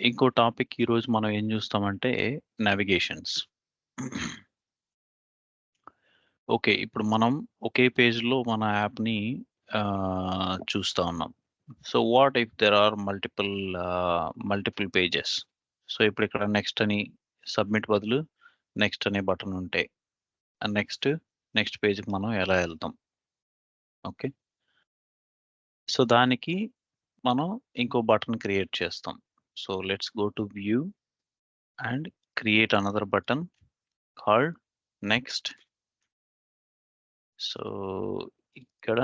ఇంకో టాపిక్ ఈరోజు మనం ఏం చూస్తామంటే నావిగేషన్స్. ఓకే. ఇప్పుడు మనం ఒకే పేజ్‌లో మన యాప్‌ని చూస్తా ఉన్నాం. So, what if there are multiple pages? So, ఇప్పుడు ఇక్కడ నెక్స్ట్ అని సబ్మిట్ బదులు నెక్స్ట్ అనే బటన్ ఉంటే నెక్స్ట్ పేజ్‌కి మనం ఎలా ఎళ్తాం? ఓకే. సో, దానికి మనం ఇంకో బటన్ క్రియేట్ చేస్తాం. So, let's go to view and create another button called next. So, ఇక్కడ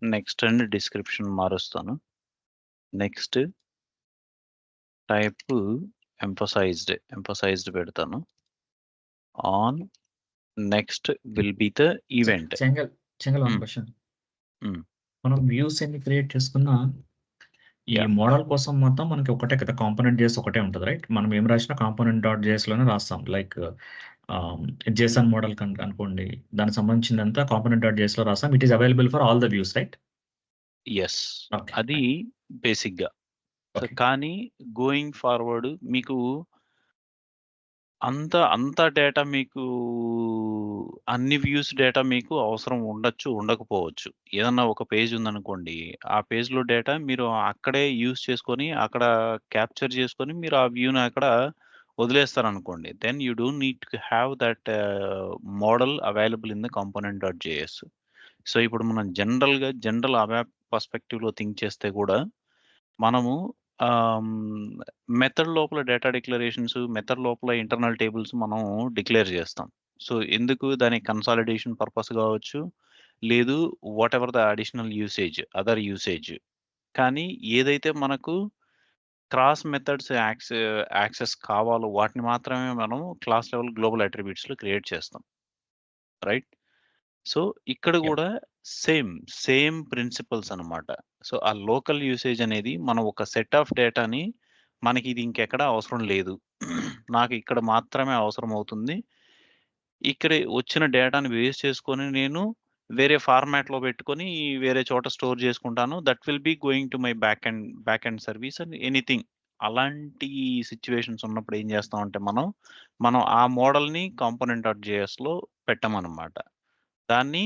నెక్స్ట్ అని డిస్క్రిప్షన్ మారుస్తాను. నెక్స్ట్ టైప్ ఎంఫసైజ్డ్ పెడతాను. On next will be the event. Chengal one హ్మ్. క్వెషన్. హ్మ్. మనం వ్యూస్ ఎన్ని క్రియేట్ చేసుకున్నా, ఈ యాహ్! మోడల్ కోసం మొత్తం మనకి ఒకటే కదా! కాంపోనెంట్ జేఎస్ ఒకటే ఉంటది రైట్? మనం ఏం రాసినా కాంపోనెంట్ డాట్ జేఎస్‌లోనే రాస్తాం. లైక్ జేసన్ మోడల్ అనుకోండి. దానికి సంబంధించిందంతా కాంపోనెంట్ డాట్ జేఎస్‌లో రాస్తాం. It is available for all the views right? Yes. Okay. అది ఫైన్. బేసిక్‌గా. So, okay. కానీ గోయింగ్ ఫార్వర్డ్ మీకు అంత డేటా మీకు అన్ని వ్యూస్ డేటా మీకు అవసరం ఉండొచ్చు, ఉండకపోవచ్చు. ఏదన్నా ఒక పేజ్ ఉందనుకోండి, ఆ పేజ్‌లో డేటా మీరు అక్కడే యూజ్ చేసుకొని, అక్కడ క్యాప్చర్ చేసుకొని, మీరు ఆ వ్యూని అక్కడ వదిలేస్తారనుకోండి. Then you don't need to have that model available in the component dot JS. So, ఇప్పుడు మనం జనరల్ అవాప్ పర్స్పెక్టివ్‌లో థింక్ చేస్తే కూడా, మనము మెథడ్ లోపల డేటా డిక్లరేషన్స్, మెథడ్ లోపల ఇంటర్నల్ టేబుల్స్ మనం డిక్లేర్ చేస్తాం. సో, ఎందుకు దానికి కన్సాలిడేషన్ పర్పస్ కావచ్చు, లేదు whatever the additional other usage. కానీ ఏదైతే మనకు క్రాస్ మెథడ్స్ యాక్సెస్ కావాలో వాటిని మాత్రమే మనం క్లాస్ లెవెల్ గ్లోబల్ అట్రిబ్యూట్స్‌లో క్రియేట్ చేస్తాం. రైట్? సో, ఇక్కడ యాహ్! గూడా సేమ్ ప్రిన్సిపల్స్ అనమాట. సో, ఆ లోకల్ యూసేజ్ అనేది మనం ఒక సెట్ ఆఫ్ డేటాని మనకిది ఇంకెక్కడ అవసరం లేదు. నాకు ఇక్కడ మాత్రమే అవసరమవుతుంది. ఇక్కడ వచ్చిన డేటాని బేస్ చేసుకొని నేను వేరే ఫార్మాట్‌లో పెట్టుకొని వేరే చోట స్టోర్ చేసుకుంటాను. That will be going to my back end service and anything. అలాంటి సిట్యుయేషన్స్ ఉన్నప్పుడు ఏం చేస్తామంటే మనం ఆ మోడల్‌ని కాంపోనెంట్ డాట్ జేఎస్‌లో పెట్టమనమాట. దాన్ని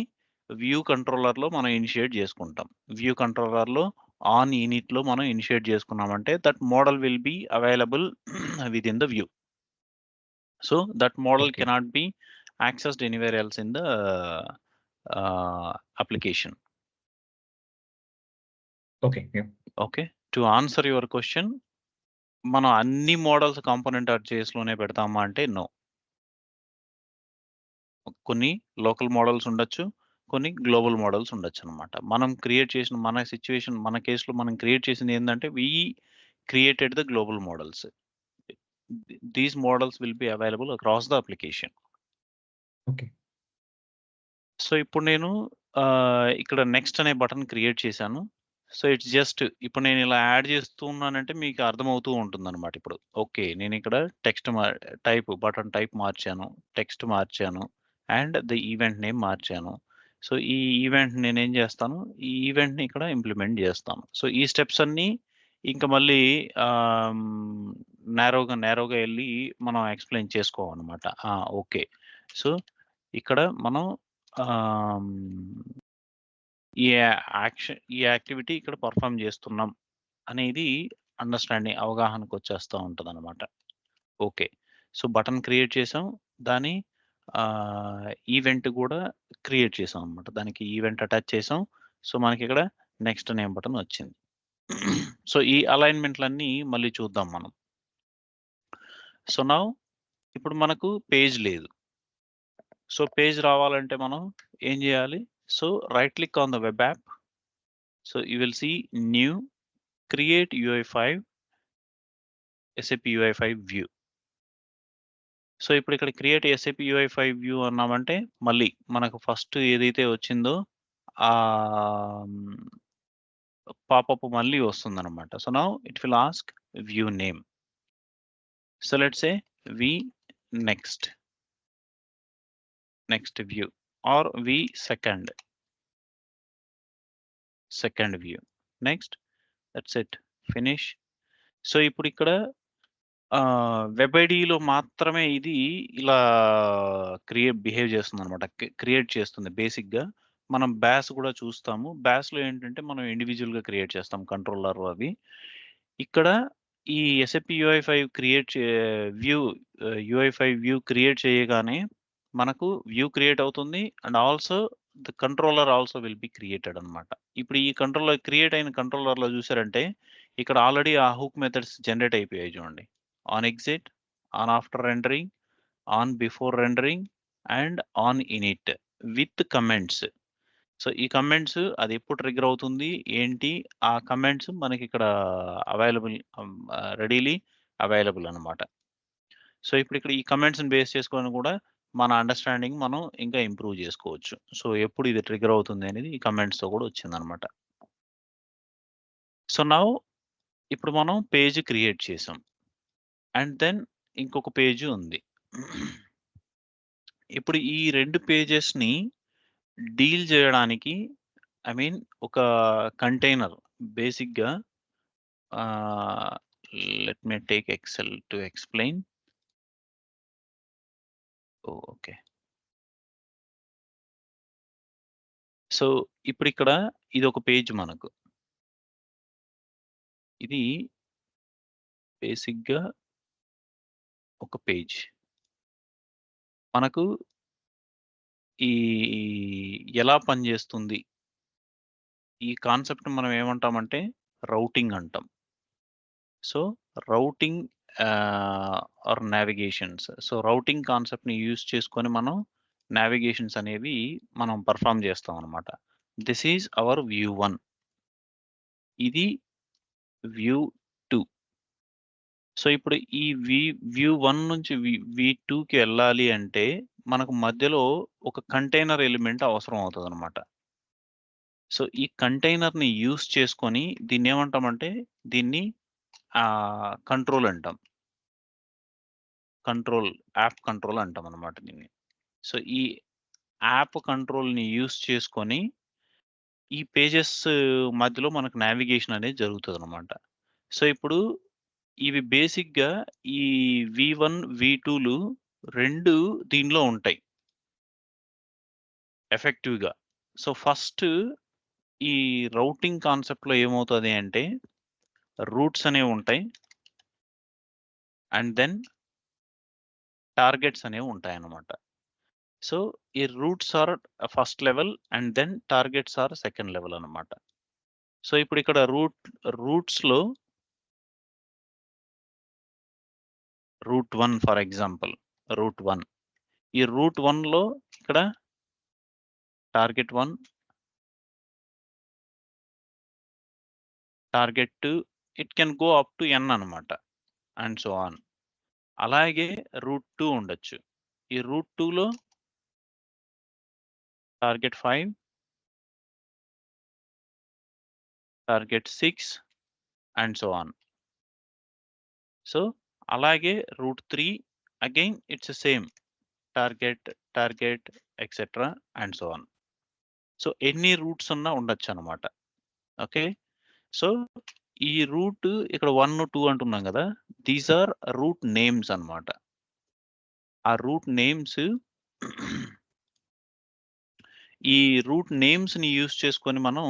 వ్యూ కంట్రోలర్‌లో మనం ఇనిషియేట్ చేసుకుంటాం. వ్యూ కంట్రోలర్‌లో ఆన్ ఇనిట్‌లో మనం ఇనిషియేట్ చేసుకున్నామంటే that model will be available within the view. So, that model okay. Cannot be accessed anywhere else in the application. Okay. Yeah! Okay. To answer your question, మనం అన్ని models component dot జేఎస్‌లోనే పెడతామా అంటే no. కొన్ని local models ఉండొచ్చు. కొన్ని global models ఉండొచ్చనమాట. మనం create చేసిన మన కేస్‌లో మనం క్రియేట్ చేసిందేందంటే, created the global models. These models will be available across the application. Okay. So, ఇప్పుడు నేను ఇక్కడ నెక్స్ట్ అనే బటన్ క్రియేట్ చేశాను. సో, ఇట్స్ జస్ట్ ఇప్పుడు నేను ఇలా యాడ్ చేస్తూ ఉన్నానంటే మీకు అర్థమవుతూ ఉంటుందనమాట ఇప్పుడు. ఓకే. నేనిక్కడ టెక్స్ట్ మా బటన్ టైప్ మార్చాను. టెక్స్ట్ మార్చాను. అండ్ ది ఈవెంట్ నేమ్ మార్చాను. సో, ఈ ఈవెంట్ నేనేం చేస్తాను, ఈ ఈవెంట్‌ని ఇక్కడ ఇంప్లిమెంట్ చేస్తాను. సో, ఈ స్టెప్స్ అన్నీ ఇంక మళ్ళీ ఆహ్, నేరోగా ఎళ్లి మనం ఎక్స్‌ప్లెయిన్ చేసుకోమనమాట. ఓకే. సో, ఇక్కడ మనం ఆహ్, ఈ యాక్టివిటీ ఇక్కడ పెర్ఫార్మ్ చేస్తున్నాం అనేది అవగాహనకొచ్చేస్తా ఉంటదనమాట. ఓకే. సో, బటన్ క్రియేట్ చేసాం. దాని ఈవెంట్ గూడా క్రియేట్ చేసాం అనమాట. దానికి ఈవెంట్ అటాచ్ చేసాం. సో, మనకిక్కడ నెక్స్ట్ నేమ్ బటన్ వచ్చింది. సో, ఈ అలైన్‌మెంట్‌లన్నీ మళ్ళీ చూద్దాం మనం. సో, నౌ ఇప్పుడు మనకు పేజ్ లేదు. సో, పేజ్ రావాలంటే మనం ఏం జేయాలి? So, right click on the web app. So, you will see new create UI5 SAP UI5 view. So, ఇప్పుడు ఇక్కడ క్రియేట్ SAP UI5 వ్యూ అన్నామంటే మళ్ళీ మనకు ఫస్ట్ ఏదైతే వచ్చిందో ఆహ్, పాపప్ మళ్ళీ వస్తుందనమాట. So, now it will ask view name. So, let's say we next view or we second view. Next, that's it. Finish. So ఇప్పుడు ఇక్కడ వెబ్ ఐడిలో మాత్రమే ఇది ఇలా బిహేవ్ చేస్తుందనమాట. క్రియేట్ చేస్తుంది బేసిక్‌గా. మనం బ్యాష్ కూడా చూస్తాము. బ్యాష్‌లో ఏంటంటే మనం ఇండివిడ్యువల్‌గా క్రియేట్ చేస్తాం కంట్రోలర్ అవి. ఇక్కడ ఈ ఎస్ఏపీ UI5 క్రియేట్ చే వ్యూ UI5 వ్యూ క్రియేట్ చేయగానే మనకు వ్యూ క్రియేట్ అవుతుంది. And also the controller also will be created అనమాట. ఇప్పుడు ఈ కంట్రోలర్ క్రియేట్ అయిన కంట్రోలర్‌లో చూసారంటే ఇక్కడ ఆల్రెడీ ఆ హుక్ మెథడ్స్ జనరేట్ అయిపోయాయి చూడండి. On exit, on after rendering, on before rendering and on in it with comments. So ఈ కమెంట్స్ అది ఎప్పుడు ట్రిగ్గర్ అవుతుంది ఏంటి ఆ కమెంట్స్ మనకి ఇక్కడ రెడీలీ అవైలబుల్ అనమాట. సో ఇప్పుడు ఇక్కడ ఈ కమెంట్స్ని బేస్ చేసుకొని కూడా మన అండర్స్టాండింగ్ మనం ఇంకా ఇంప్రూవ్ చేసుకోవచ్చు. సో ఎప్పుడు ఇది ట్రిగ్గర్ అవుతుంది అనేది ఈ కమెంట్స్తో కూడా వచ్చిందనమాట. సో నౌ ఇప్పుడు మనం పేజ్ క్రియేట్ చేసాం అండ్ దెన్ ఇంకొక పేజ్ ఉంది. ఇప్పుడు ఈ 2 పేజెస్‌ని డీల్ చేయడానికి ఐ మీన్ ఒక కంటైనర్ బేసిక్‌గా let me take Excel to explain. Okay. So ఇప్పుడు ఇక్కడ ఇది ఒక పేజ్ మనకు. ఇది బేసిక్‌గా ఒక పేజ్. మనకు ఈ ఎలా పనిచేస్తుంది? ఈ కాన్సెప్ట్ మనం ఏమంటామంటే రౌటింగ్ అంటాం. So routing or navigations. So routing కాన్సెప్ట్‌ని యూజ్ చేసుకొని మనం నావిగేషన్స్ అనేవి మనం పెర్ఫార్మ్ చేస్తాం అనమాట. This is our view 1. ఇది వ్యూ 2. సో ఇప్పుడు ఈ వ్యూ 1 నుంచి V2కి వెళ్ళాలి అంటే మనకు మధ్యలో ఒక కంటైనర్ ఎలిమెంట్ అవసరం అవుతదనమాట. సో ఈ కంటైనర్‌ని యూజ్ చేసుకొని దీన్నేమంటామంటే దీన్ని కంట్రోల్ అంటాం. యాప్ కంట్రోల్ అంటామనమాట దీన్ని. సో ఈ యాప్ కంట్రోల్‌ని యూజ్ చేసుకొని ఈ పేజెస్ మధ్యలో మనకు నావిగేషన్ అనేది జరుగుతదనమాట. సో ఇప్పుడు ఇవి బేసిక్‌గా ఈ V1, V2లు 2 దీనిలో ఉంటాయి. ఎఫెక్టివ్‌గా. సో ఫస్ట్ ఈ రౌటింగ్ కాన్సెప్ట్‌లో ఏమవుతది అంటే రూట్స్ అనేవి ఉంటాయి. అండ్ దెన్ టార్గెట్స్ అనేవి ఉంటాయన్నమాట. సో ఈ routes are first level and then targets are second level అన్నమాట. సో ఇప్పుడు ఇక్కడ రూట్స్‌లో రూట్ 1 ఫర్ ఎగ్జాంపుల్ రూట్ 1. ఈ రూట్ 1లో ఇక్కడ target 1, target 2 it can go up to n అన్నమాట. And so on. అలాగే రూట్ 2 ఉండొచ్చు. ఈ రూట్ 2లో target 5, target 6 and so on. So అలాగే route 3 again it's same target etcetera and so on. So ఎన్ని రూట్స్ ఉన్నా ఉండొచ్చన్నమాట. ఓకే. సో ఈ route ఇక్కడ 1, 2 అంటున్నాం గదా! దీస్ ఆర్ రూట్ నేమ్స్ అన్నమాట. ఆ రూట్ నేమ్స్ ఈ రూట్ నేమ్స్‌ని యూజ్ చేసుకొని మనం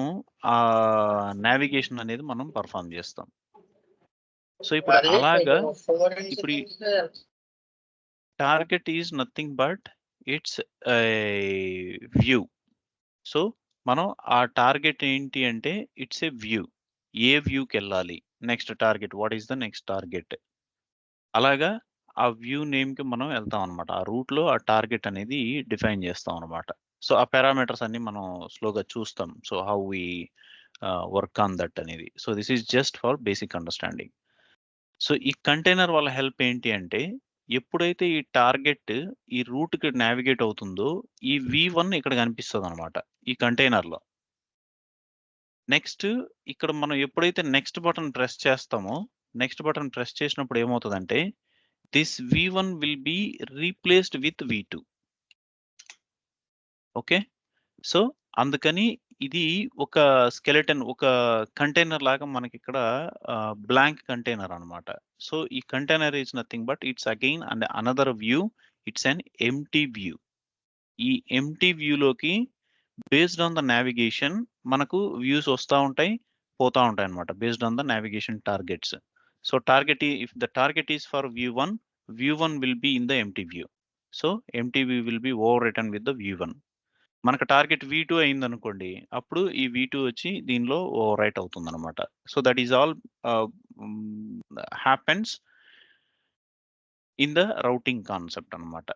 నావిగేషన్ అనేది మనం పెర్ఫార్మ్ చేస్తాం. సో ఇప్పుడు అలాగా ఇప్పుడు ఈ target is nothing but it's view. So మనం ఆ టార్గెట్ ఏంటి అంటే ఇట్స్ ఏ వ్యూ. ఏ వ్యూకెళ్ళాలి? Next target. What is the next target? అలాగా ఆ వ్యూ నేమ్‌కి మనం వెళ్తాం అన్నమాట. ఆ రూట్‌లో ఆ టార్గెట్ అనేది డిఫైన్ చేస్తాం అన్నమాట. సో ఆ పారామీటర్స్ అన్నీ మనం స్లోగా చూస్తాం. So how we work on that అనేది. So this is just for basic understanding. So ఈ కంటైనర్ వల్ల హెల్ప్ ఏంటి అంటే ఎప్పుడైతే ఈ టార్గెట్ ఈ రూట్‌కి నావిగేట్ అవుతుందో ఈ V1 ఇక్కడ కనిపిస్తదన్నమాట ఈ కంటైనర్‌లో. నెక్స్ట్ ఇక్కడ మనం ఎప్పుడైతే నెక్స్ట్ బటన్ ప్రెస్ చేస్తామో నెక్స్ట్ బటన్ ప్రెస్ చేసినప్పుడు ఏమవుతదంటే this V1 will be replaced with V2. Okay. So అందుకని ఇది ఒక స్కెలెటన్, ఒక కంటైనర్ లాగా మనకిక్కడ బ్లాంక్ కంటైనర్ అన్నమాట. సో, ఈ container is nothing but it's again and another view. It's an empty view. ఈ ఎంప్టీ వ్యూలోకి బేస్డ్ ఆన్ ద నావిగేషన్ మనకు వ్యూస్ వస్తా ఉంటాయి, పోతా ఉంటాయన్నమాట. Based on the navigation targets. So, if the target is for view 1 will be in the empty view. So, empty view will be overwritten with the view 1. మనకు target V2 అయిందనుకోండి, అప్పుడు ఈ V2 వచ్చి దీనిలో over right అవుతుందన్నమాట. So, that is all happens in the routing concept అన్నమాట.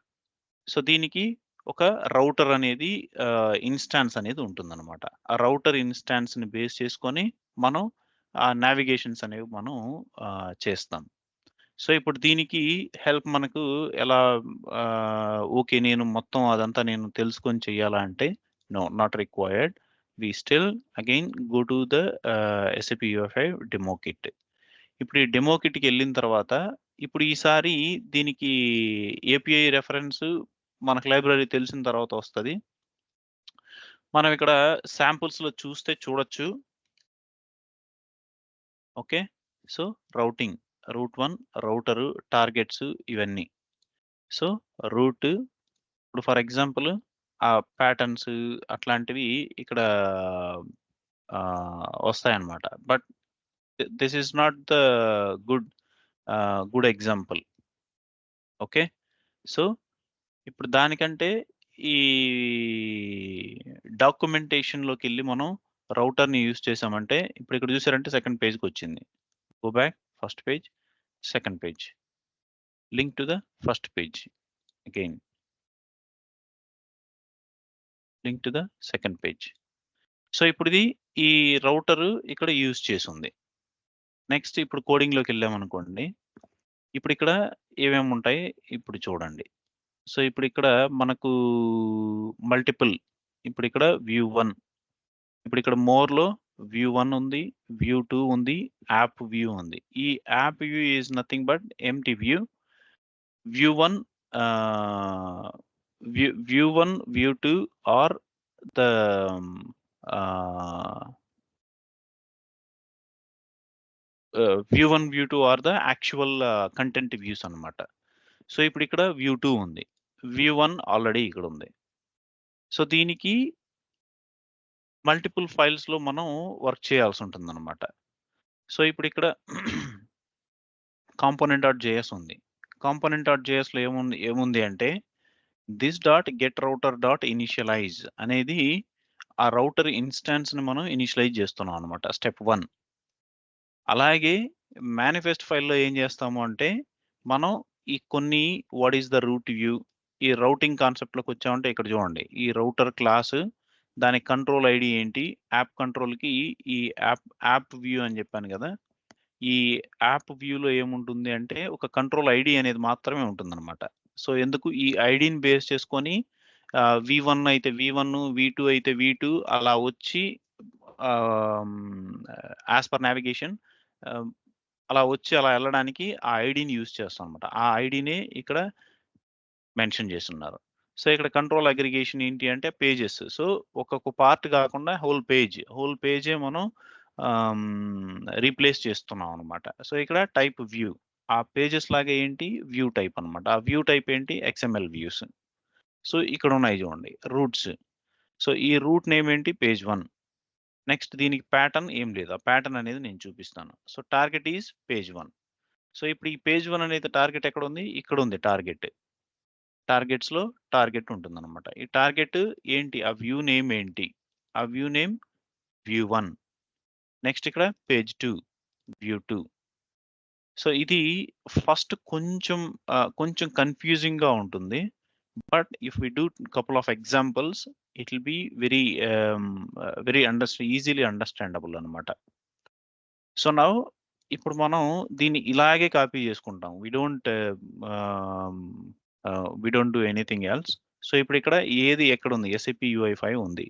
So, దీనికి ఒక రౌటర్ అనేది ఇన్‌స్టాన్స్ అనేది ఉంటుందన్నమాట. ఆ రౌటర్ ఇన్‌స్టాన్స్‌ని బేస్ చేసుకొని మనం ఆ నావిగేషన్స్ అనేవి మనం చేస్తాం. సో, ఇప్పుడు దీనికి హెల్ప్ మనకు ఎలా ఓకే. నేను మొత్తం అదంతా నేను తెలుసుకొని చేయాలా అంటే, no, not required. We still again go to the SAP UI5 demo kit. ఇప్పుడు ఈ డెమో కిట్‌కెళ్ళిన తర్వాత, ఇప్పుడు ఈసారి దీనికి API రెఫరెన్స్ మనకు లైబ్రరీ తెలిసిన తర్వాత వస్తది. మనం ఇక్కడ శాంపుల్స్‌లో చూస్తే చూడొచ్చు. ఓకే. సో, రూట్ 1, రౌటరు, టార్గెట్స్ ఇవన్నీ. సో, రూట్ ఇప్పుడు ఫర్ ఎగ్జాంపుల్ ఆ ప్యాటర్న్స్ అట్లాంటివి ఇక్కడ వస్తాయన్నమాట. But this is not the good good example. Okay. So, ఇప్పుడు దానికంటే ఈ డాక్యుమెంటేషన్‌లోకెళ్ళి మనం రౌటర్‌ని యూజ్ చేసామంటే, ఇప్పుడు ఇక్కడ చూసారంటే సెకండ్ పేజ్‌కొచ్చింది. Go back, first page, second page. Link to the first page again. Link to the second page. So, ఇప్పుడిది ఈ రౌటరు ఇక్కడ యూజ్ చేసుంది. నెక్స్ట్ ఇప్పుడు కోడింగ్‌లోకెళ్ళామనుకోండి. ఇప్పుడిక్కడ ఏమేముంటాయి ఇప్పుడు చూడండి. సో, ఇప్పుడిక్కడ మనకు మల్టిపుల్, ఇప్పుడిక్కడ వ్యూ 1, ఇప్పుడిక్కడ మోర్‌లో వ్యూ 1 ఉంది, వ్యూ 2 ఉంది, యాప్ వ్యూ ఉంది. ఈ app view is nothing but empty view. View 1 view 1, view 2 are the view 1, view 2 are the actual content views అన్నమాట. సో, ఇప్పుడిక్కడ వ్యూ 2 ఉంది. వ్యూ 1 ఆల్రెడీ ఇక్కడుంది. సో, దీనికి మల్టిపుల్ ఫైల్స్‌లో మనం వర్క్ చేయాల్సుంటుందన్నమాట. సో, ఇప్పుడిక్కడ కాంపోనెంట్.js ఉంది. కాంపోనెంట్.jsలో ఏముంది అంటే, this dot get router dot initialise అనేది ఆ రౌటర్ ఇన్‌స్టాన్స్‌ని మనం ఇనిషియలైజ్ చేస్తున్నాం అన్నమాట. స్టెప్ 1. అలాగే మేనిఫెస్ట్ ఫైల్‌లో ఏం చేస్తాము అంటే, మనం ఈ కొన్ని what is the route view, ఈ రౌటింగ్ కాన్సెప్ట్‌లోకొచ్చామంటే ఇక్కడ చూడండి. ఈ రౌటర్ క్లాసు, దాని కంట్రోల్ ఐడీ ఏంటి, యాప్ కంట్రోల్‌కి ఈ యాప్ వ్యూ అని చెప్పాను కదా! ఈ యాప్ వ్యూలో ఏముంటుంది అంటే, ఒక కంట్రోల్ ఐడీ అనేది మాత్రమే ఉంటుందన్నమాట. సో, ఎందుకు ఈ ఐడీని బేస్ చేసుకొని V1 అయితే V1, V2 అయితే V2 అలా వచ్చి యాస్ పర్ నావిగేషన్ ఆహ్, అలా వచ్చి అలా ఎళ్ళడానికి ఆ ఐడీని యూజ్ చేస్తాం అన్నమాట. ఆ ఐడీనే ఇక్కడ మెన్షన్ చేసున్నారు. సో, ఇక్కడ కంట్రోల్ అగ్రిగేషన్ ఏంటి అంటే పేజెస్. సో, ఒక్కొక్క పార్ట్ కాకుండా హోల్ పేజే మనం రీప్లేస్ చేస్తున్నాం అన్నమాట. సో, ఇక్కడ టైప్ వ్యూ. ఆ పేజెస్ లాగా ఏంటి వ్యూ టైప్ అన్నమాట. ఆ వ్యూ టైప్ ఏంటి XML వ్యూస్. సో, ఇక్కడ ఉన్నాయి చూడండి రూట్స్. సో, ఈ రూట్ నేమ్ ఏంటి పేజ్ 1. నెక్స్ట్ దీనికి ప్యాటర్న్ ఏం లేదు. ఆ ప్యాటర్న్ అనేది నేను చూపిస్తాను. So, target is page 1. So, ఇప్పుడు ఈ పేజ్ 1 అనేది టార్గెట్ ఎక్కడుంది? ఇక్కడుంది టార్గెట్. టార్గెట్స్‌లో టార్గెట్ ఉంటుందన్నమాట. ఈ టార్గెట్ ఏంటి? ఆ వ్యూ నేమ్ ఏంటి? ఆ వ్యూ నేమ్ వ్యూ 1. నెక్స్ట్ ఇక్కడ పేజ్ 2, వ్యూ 2. సో, ఇది ఫస్ట్ కొంచెం కన్‌ఫ్యూజింగ్‌గా ఉంటుంది. But if we do couple of examples it will be very easily understandable అన్నమాట. సో, నౌ ఇప్పుడు మనం దీన్ని ఇలాగే కాపీ చేసుకుంటాం. We don't do anything else. So, ఇప్పుడిక్కడ ఏది ఎక్కడుంది? SAP UI5 ఉంది.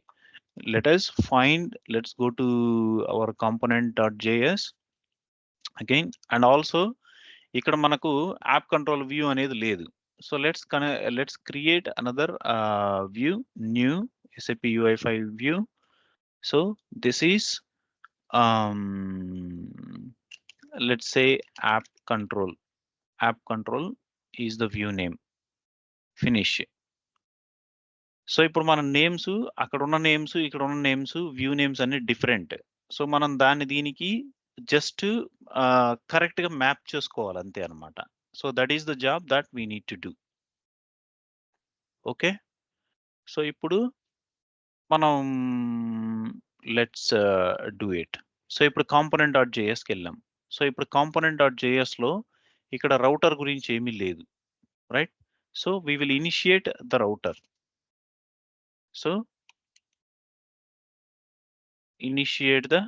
Let's go to our component dot JS again and also ఇక్కడ మనకు యాప్ కంట్రోల్ వ్యూ అనేది లేదు. So, let's create another view, new SAP UI5 view. So this is let's say app control. App control is the view name. Finish. So ఇప్పుడు మన names అక్కడ ఉన్న names ఇక్కడ ఉన్న నేమ్స్ వ్యూ నేమ్స్ అన్ని different. So మనం దాన్ని దీనికి జస్ట్ కరెక్ట్ గా మ్యాప్ చేసుకోవాలి అంతే అన్నమాట. So that is the job that we need to do. Okay, so ఇప్పుడు మనం లెట్స్ డూ ఇట్. సో ఇప్పుడు కాంపోనెంట్ డాట్ జేఎస్కి వెళ్ళాం. సో ఇప్పుడు కాంపోనెంట్ డాట్ జేఎస్లో ఇక్కడ రౌటర్ గురించి ఏమీ లేదు, right? So we will initiate the router. So initiate the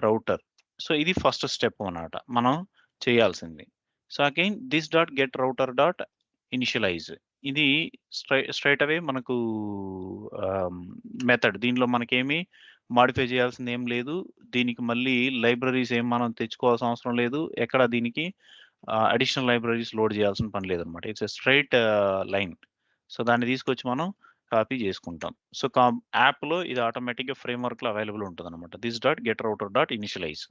router. So ఇది ఫస్ట్ స్టెప్ అన్నమాట మనం చేయాల్సింది. So again this dot get router dot initialise. ఇది స్ట్రైట్ అవే మనకు మెథడ్. దీనిలో మనకేమి మాడిఫై చేయాల్సింది ఏం లేదు. దీనికి మళ్ళీ లైబ్రరీస్ ఏం మనం తెచ్చుకోవాల్సిన అవసరం లేదు. ఎక్కడ దీనికి అడిషనల్ లైబ్రరీస్ లోడ్ చేయాల్సిన పని లేదనమాట. It's a straight line. So దాన్ని తీసుకొచ్చి మనం కాపీ చేసుకుంటాం. సో యాప్లో ఇది ఆటోమేటిక్గా ఫ్రేమ్వర్క్లో అవైలబుల్ ఉంటుంది అనమాట. This dot get router dot initialise.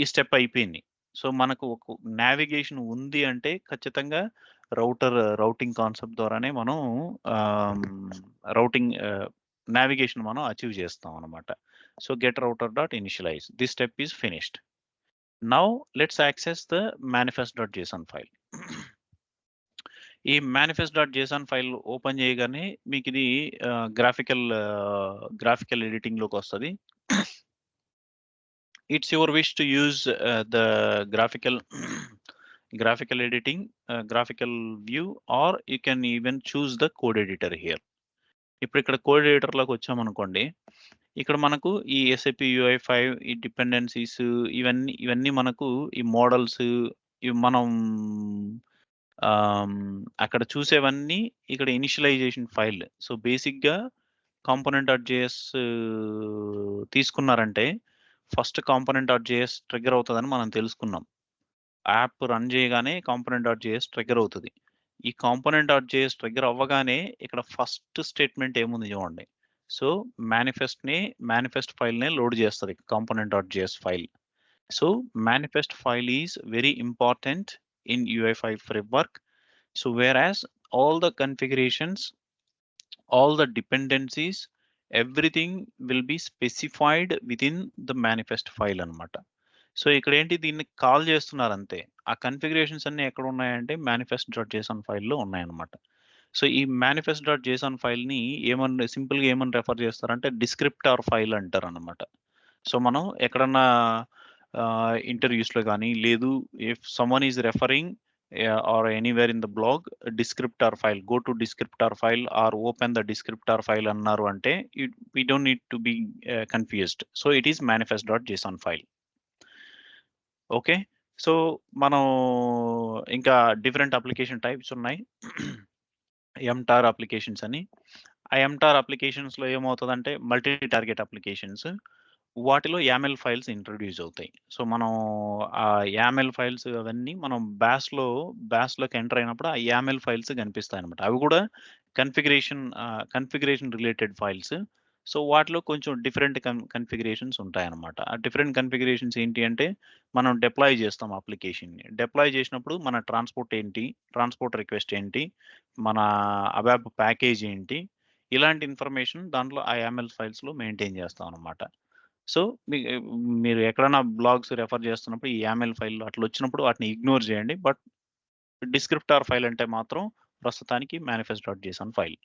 ఈ స్టెప్ అయిపోయింది. సో మనకు ఒక నావిగేషన్ ఉంది అంటే ఖచ్చితంగా రౌటింగ్ కాన్సెప్ట్ ద్వారానే మనం రౌటింగ్ నావిగేషన్ మనం అచీవ్ చేస్తాం అనమాట. So get router dot initialise. This step is finished. Now let's access the manifest dot Jason file. ఈ manifest dot Jason file open చేయగానే మీకు ఇది గ్రాఫికల్ ఎడిటింగ్లోకి వస్తుంది. It's your wish to use the graphical editing, graphical view, or you can even choose the code editor here. ఇప్పుడు ఇక్కడ code ఎడిటర్లోకి వచ్చామనుకోండి, ఇక్కడ మనకు ఈ SAP UI5 ఈ డిపెండెన్సీస్ ఇవన్నీ మనకు ఈ మోడల్స్ ఇవి మనం అక్కడ చూసేవన్నీ ఇక్కడ ఇనిషియలైజేషన్ ఫైల్. సో బేసిక్గా కాంపోనెంట్ డాట్ జేఎస్ తీసుకున్నారంటే first component dot JS trigger అవుతుందని మనం తెలుసుకున్నాం. యాప్ రన్ చేయగానే కాంపోనెంట్ డాట్ జేఎస్ ట్రిగ్గర్ అవుతుంది. ఈ కాంపోనెంట్ డాట్ జేఎస్ ట్రిగ్గర్ అవ్వగానే ఇక్కడ ఫస్ట్ స్టేట్మెంట్ ఏముంది చూడండి. సో మేనిఫెస్ట్ ఫైల్నే లోడ్ చేస్తుంది component dot JS file. So manifest file is very important in UI5 framework. So whereas all the configurations, all the dependencies, everything will be specified within the manifest file అన్నమాట. So ఇక్కడ ఏంటి దీన్ని call చేస్తున్నారు అంతే. ఆ configurations అన్ని ఎక్కడ ఉన్నాయంటే manifest.json ఫైల్లో ఉన్నాయన్నమాట. సో ఈ manifest.json ఫైల్ని సింపుల్గా ఏమని రెఫర్ చేస్తారంటే డిస్క్రిప్టార్ ఫైల్ అంటారు అన్నమాట. సో మనం ఎక్కడన్నా ఇంటర్వ్యూస్లో కానీ లేదు if someone is referring or anywhere in the blog descriptor file, go to descriptor file or open the descriptor file annaru ante we don't need to be confused. So it is manifest.json file. Okay, so మనం ఇంకా different application types ఉన్నాయి. Ntorq applications అని. ఆ ఎంటార్ అప్లికేషన్స్లో ఏమవుతుందంటే multi target applications. వాటిలో YAML files introduce అవుతాయి. So మనం ఆ YAML ఫైల్స్ అవన్నీ మనం బ్యాష్లోకి ఎంటర్ అయినప్పుడు ఆ YAML ఫైల్స్ కనిపిస్తాయి అనమాట. అవి కూడా కన్ఫిగరేషన్ రిలేటెడ్ ఫైల్స్. సో వాటిలో కొంచెం డిఫరెంట్ కన్ఫిగరేషన్స్ ఉంటాయన్నమాట. ఆ డిఫరెంట్ కన్ఫిగరేషన్స్ ఏంటి అంటే మనం డిప్లాయ్ చేస్తాం అప్లికేషన్ని. డిప్లాయ్ చేసినప్పుడు మన ట్రాన్స్పోర్ట్ రిక్వెస్ట్ ఏంటి, మన అబాప్ ప్యాకేజ్ ఏంటి, ఇలాంటి ఇన్ఫర్మేషన్ దాంట్లో ఆ YAML ఫైల్స్లో మెయింటైన్ చేస్తాం అనమాట. సో మీరు ఎక్కడైనా బ్లాగ్స్ రెఫర్ చేస్తున్నప్పుడు ఈ YAML ఫైల్ అట్లా వచ్చినప్పుడు వాటిని ఇగ్నోర్ చేయండి. బట్ డిస్క్రిప్టార్ ఫైల్ అంటే మాత్రం ప్రస్తుతానికి manifest.json file.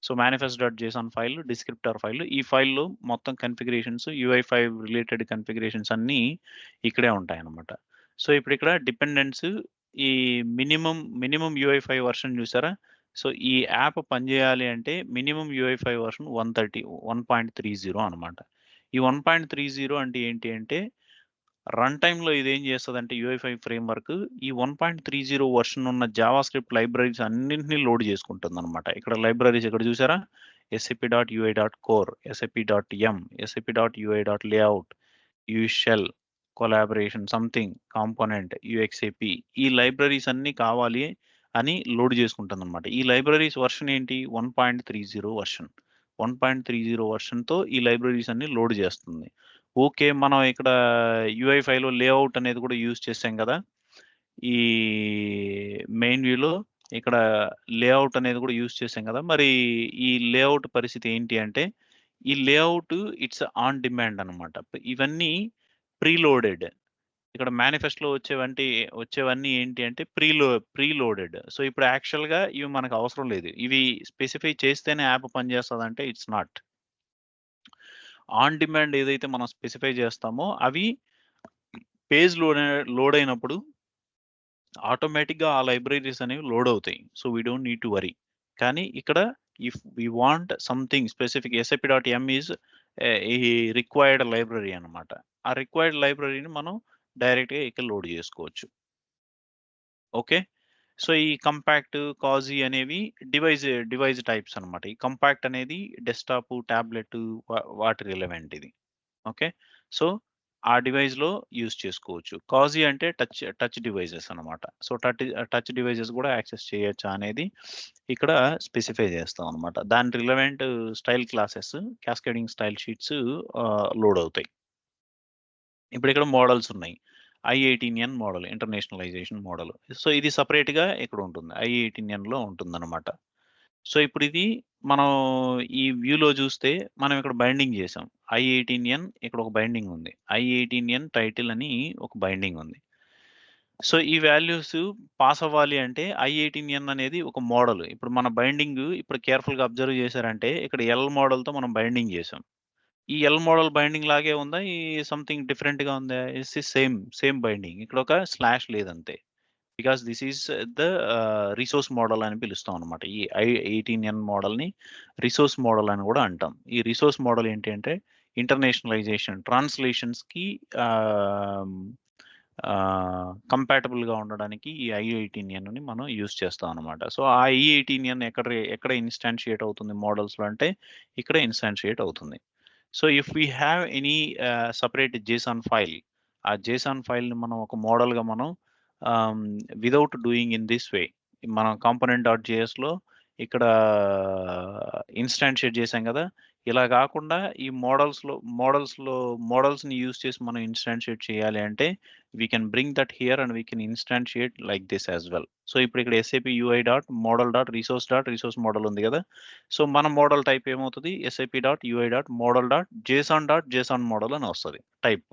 So manifest.json file descriptor file. ఈ ఫైల్లో మొత్తం కన్ఫిగరేషన్స్ UI5 రిలేటెడ్ కన్ఫిగరేషన్స్ అన్నీ ఇక్కడే ఉంటాయి అన్నమాట. సో ఇప్పుడు ఇక్కడ డిపెండెన్స్ ఈ మినిమం UI5 వర్షన్ చూసారా. సో ఈ యాప్ పనిచేయాలి అంటే మినిమం UI5 వర్షన్ 1.30 అనమాట. ఈ 1.30 అంటే ఏంటి అంటే రన్ టైమ్లో ఇది ఏం చేస్తుందంటే UI5 ఫ్రేమ్వర్క్ ఈ 1.30 వర్షన్ ఉన్న జావా స్క్రిప్ట్ లైబ్రరీస్ అన్నింటినీ లోడ్ చేసుకుంటుంది అనమాట. ఇక్కడ లైబ్రరీస్ ఇక్కడ చూసారా, sap.ui.core, sap.m, sap.ui.layout, ushell, collaboration something, component, UXAP, ఈ లైబ్రరీస్ అన్ని కావాలి అని లోడ్ చేసుకుంటుంది అనమాట. ఈ లైబ్రరీస్ వర్షన్ ఏంటి 1.30 వర్షన్. 1.30 వెర్షన్‌తో ఈ లైబ్రరీస్ అన్ని లోడ్ చేస్తుంది. ఓకే. మనం ఇక్కడ UI5లో లేఅవుట్ అనేది కూడా యూజ్ చేసాం కదా! ఈ మెయిన్ వ్యూలో ఇక్కడ లేఅవుట్ అనేది కూడా యూజ్ చేసాం కదా! మరి ఈ లేఅవుట్ పరిస్థితి ఏంటి అంటే, ఈ లేఅవుట్ ఇట్స్ ఆన్ డిమాండ్ అన్నమాట. ఇవన్నీ ప్రీలోడెడ్. ఇక్కడ మేనిఫెస్టోలో వచ్చేవన్నీ ఏంటి అంటే ప్రీలోడెడ్. సో, ఇప్పుడు యాక్చువల్‌గా ఇవి మనకు అవసరం లేదు. ఇవి స్పెసిఫై చేస్తేనే యాప్ పనిచేస్తదంటే ఇట్స్ నాట్. ఆన్ డిమాండ్ ఏదైతే మనం స్పెసిఫై చేస్తామో అవి పేజ్ లోడ్ అయినప్పుడు ఆటోమేటిక్‌గా ఆ లైబ్రరీస్ అనేవి లోడ్ అవుతాయి. So, we don't need to worry. కానీ ఇక్కడ if we want something specific SAP.m is ఈ రిక్వైర్డ్ లైబ్రరీ అన్నమాట. ఆ రిక్వైర్డ్ లైబ్రరీని మనం డైరెక్ట్‌గా ఇక్కడ లోడ్ చేసుకోవచ్చు. ఓకే. సో, ఈ కంపాక్ట్, కాజీ అనేవి డివైస్ టైప్స్ అన్నమాట. ఈ కంపాక్ట్ అనేది డెస్క్‌టాప్, టాబ్లెట్ వాటి రిలవెంట్ ఇది. ఓకే. సో, ఆ డివైస్‌లో యూజ్ చేసుకోవచ్చు. కాజీ అంటే టచ్ డివైసెస్ అన్నమాట. సో, టచ్ డివైసెస్ కూడా యాక్సెస్ చేయొచ్చా అనేది ఇక్కడ స్పెసిఫై చేస్తాం అన్నమాట. దాని relevant style classes, cascading style sheets load అవుతాయి. ఇప్పుడు ఇక్కడ మోడల్స్ ఉన్నాయి. I18N model, internationalisation model. So, ఇది సెపరేట్‌గా ఇక్కడ ఉంటుంది. I18Nలో ఉంటుందన్నమాట. సో, ఇప్పుడు ఇది మనం ఈ వ్యూలో చూస్తే మనం ఇక్కడ బైండింగ్ చేసాం. I18N ఇక్కడ ఒక బైండింగ్ ఉంది. I18N టైటిల్ అని ఒక బైండింగ్ ఉంది. సో, ఈ వాల్యూస్ పాస్ అవ్వాలి అంటే I18N అనేది ఒక మోడల్. ఇప్పుడు మన బైండింగ్ ఇప్పుడు కేర్‌ఫుల్‌గా అబ్జర్వ్ చేశారంటే ఇక్కడ L మోడల్‌తో మనం బైండింగ్ చేసాం. ఈ ఎల్ మోడల్ బైండింగ్ లాగే ఉందా? ఈ సంథింగ్ డిఫరెంట్‌గా ఉందా? It's the same binding. ఇక్కడ ఒక స్లాష్ లేదంతే. Because this is the resource model అని పిలుస్తాం అనమాట. ఈ I18N మోడల్‌ని రిసోర్స్ మోడల్ అని కూడా అంటాం. ఈ రిసోర్స్ మోడల్ ఏంటి అంటే ఇంటర్నేషనలైజేషన్ ట్రాన్స్‌లేషన్స్‌కి కంపాటబుల్‌గా ఉండడానికి ఈ I18Nని మనం యూజ్ చేస్తాం అనమాట. సో, ఆ I18N ఎక్కడ ఇన్‌స్టాన్షియేట్ అవుతుంది మోడల్స్‌లో అంటే ఇక్కడ ఇన్‌స్టాన్షియేట్ అవుతుంది. So, if we have any separate JSON file, ఆ జేసన్ ఫైల్‌ని మనం ఒక మోడల్‌గా మనం ఆహ్, without doing in this way మనం కాంపోనెంట్.jsలో ఇక్కడ ఇన్‌స్టాన్షియేట్ చేసాం కదా! ఇలా కాకుండా ఈ మోడల్స్‌ని యూజ్ చేసి మనం ఇన్‌స్టాన్షియేట్ చేయాలి అంటే we can bring that here and we can instantiate like this as well. So, ఇప్పుడు ఇక్కడ SAP UI dot model dot resource model ఉంది కదా! సో, మన మోడల్ టైప్ ఏమవుతది? SAP.UI.model.json మోడల్ అని వస్తది టైప్.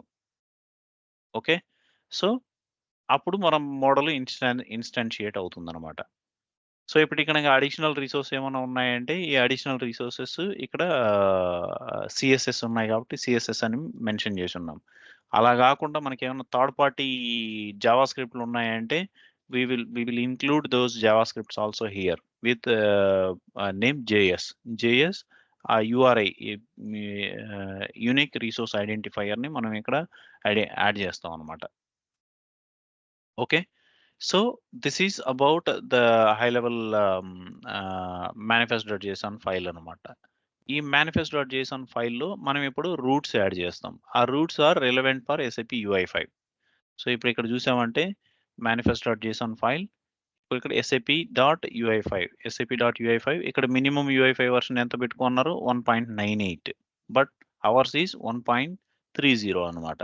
ఓకే. సో, అప్పుడు మనం మోడల్ ఇన్‌స్టాన్షియేట్ అవుతుందన్నమాట. సో, ఇప్పుడు ఇక్కడ అడిషనల్ రిసోర్స్ ఏమన్నా ఉన్నాయంటే, ఈ అడిషనల్ రిసోర్సెస్ ఇక్కడ CSS ఉన్నాయి కాబట్టి CSS అని మెన్షన్ చేసున్నాం. అలా గాకుండా మనకేమన్నా థర్డ్ పార్టీ జావా స్క్రిప్ట్‌లు ఉన్నాయంటే, we will include those JavaScripts also here with name JS. JS ఆ URI మీ యూనిక్ రిసోర్స్ ఐడెంటిఫైయర్‌ని మనం ఇక్కడ యాడ్ చేస్తాం అన్నమాట. Okay. So, this is about the high level manifest.json file అన్నమాట. ఈ manifest.json ఫైల్‌లో మనం ఇప్పుడు రూట్స్ యాడ్ చేస్తాం. ఆ routes are relevant for SAP UI5. So, ఇప్పుడు ఇక్కడ చూసామంటే manifest.json ఫైల్ ఇక్కడ SAP.UI5 ఇక్కడ మినిమమ్ UI5 వెర్షన్ ఎంత పెట్టుకున్నారు? 1.98 బట్ అవర్స్ ఈస్ 1.30 అన్నమాట.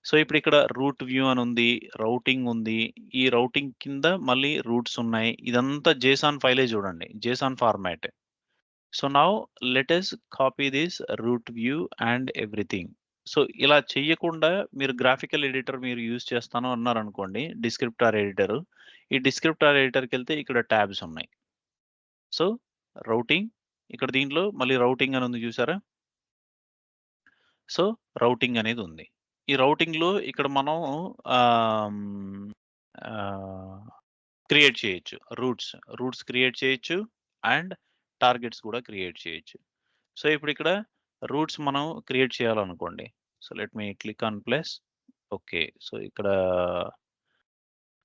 సో, ఇప్పుడు ఇక్కడ రూట్ వ్యూ అని ఉంది. రౌటింగ్ ఉంది. ఈ రౌటింగ్ కింద మళ్ళీ రూట్స్ ఉన్నాయి. ఇదంతా జేసన్ ఫైలే చూడండి. JSON format. So, now let us copy this root view and everything. So, ఇలా చెయ్యకుండా మీరు గ్రాఫికల్ ఎడిటర్ మీరు యూజ్ చేస్తాను అన్నారనుకోండి. Descriptor editor. ఈ డిస్క్రిప్టార్ ఎడిటర్‌కెళ్తే ఇక్కడ ట్యాబ్స్ ఉన్నాయి. సో, రౌటింగ్ ఇక్కడ దీంట్లో మళ్ళీ రౌటింగ్ అని ఉంది చూసారా? సో, రౌటింగ్ అనేది ఉంది. ఈ రౌటింగ్‌లో ఇక్కడ మనం ఆహ్, హ్మ్, ఆహ్, క్రియేట్ చేయొచ్చు. రూట్స్ క్రియేట్ చేయొచ్చు. అండ్ టార్గెట్స్ కూడా క్రియేట్ చేయొచ్చు. సో, ఇప్పుడు ఇక్కడ రూట్స్ మనం క్రియేట్ చేయాలనుకోండి. So, let me click on plus. Okay. So, ఇక్కడ